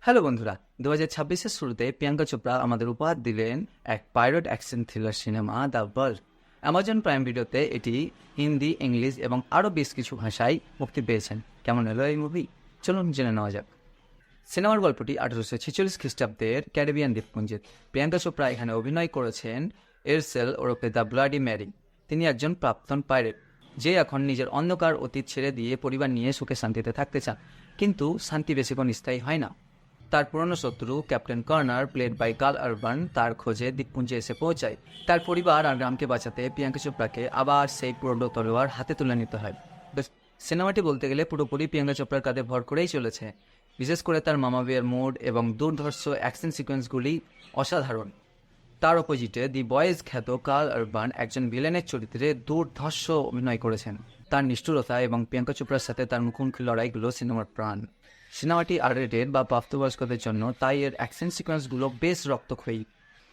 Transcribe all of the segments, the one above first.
Hello বন্ধুরা, 2026-এর শুরুতে প্রিয়াঙ্কা চোপড়া আমাদের উপহার দিলেন এক pirate action thriller cinema the world. Amazon prime ভিডিওতে এটি হিন্দি, ইংলিশ এবং আরও বেশ কিছু ভাষায় মুক্তি পেয়েছেন। কেমন এলো এই মুভি? চলুন জেনে নেওয়া যাক। সিনেমার গল্পটি 1846 খ্রিস্টাব্দের ক্যারিবিয়ান দ্বীপপুঞ্জে। প্রিয়াঙ্কা চোপড়া এখানে অভিনয় করেছেন এরসেল ওরফে দ্য ব্লাডি ম্যারি। তিনি একজন প্রাক্তন পাইরেট যে এখন নিজের অন্ধকার অতীত ছেড়ে দিয়ে পরিবার নিয়ে সুখে শান্তিতে থাকতে চান, কিন্তু শান্তি বেশিক্ষণ স্থায়ী হয় না। তার পুরনো শত্রু captain Corner, played by Karl Urban, তার খোঁজে দ্বীপপুঞ্জে এসে পৌঁছায়। তার পরিবার আর গ্রামকে বাঁচাতে প্রিয়াঙ্কা চোপড়াকে আবার সেই পুরনো তলোয়ার হাতে তুলে নিতে হয়। সিনেমাটি বলতে গেলে পুরোপুরি প্রিয়াঙ্কা চোপড়ার কাঁধে ভর করেই চলেছে। বিশেষ করে তার মামা বিয়ের মোড এবং দুর্ধর্ষ অ্যাকশন সিকোয়েন্সগুলি অসাধারণ। তার অপোজিটে দি বয়েজ খ্যাত কার্ল আরবান একজন ভিলেনের চরিত্রে দুর্ধর্ষ অভিনয় করেছেন। তার নিষ্ঠুরতা এবং প্রিয়াঙ্কা চোপড়ার সাথে তার মুখোমুখি লড়াইগুলো সিনেমার প্রাণ। সিনেমাটি আর-রেটেড বা প্রাপ্তবয়স্কদের জন্য, তাই এর অ্যাকশন সিকোয়েন্সগুলো বেশ রক্তক্ষয়ী।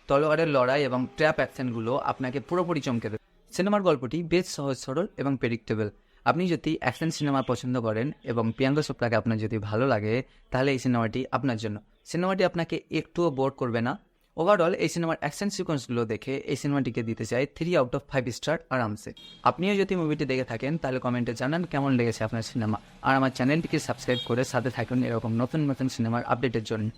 তলোয়ারের লড়াই এবং ট্র্যাপ অ্যাকশনগুলো আপনাকে পুরোপুরি চমকে দেবে। সিনেমার গল্পটি বেশ সহজ সরল এবং প্রেডিক্টেবল। আপনি যদি অ্যাকশন সিনেমা পছন্দ করেন এবং প্রিয়াঙ্কা চোপড়াকে আপনার যদি ভালো লাগে, তাহলে এই সিনেমাটি আপনার জন্য। সিনেমাটি আপনাকে একটুও বোর করবে না। ওভারঅল এই সিনেমার অ্যাকশন সিকোয়েন্সগুলো দেখে এই সিনেমাটিকে দিতে চাই 3/5 স্টার আরামসে। আপনিও যদি মুভিটি দেখে থাকেন তাহলে কমেন্টে জানান কেমন লেগেছে আপনার সিনেমা। আর আমার চ্যানেলটিকে সাবস্ক্রাইব করে সাথে থাকুন এরকম নতুন নতুন সিনেমার আপডেটের জন্য।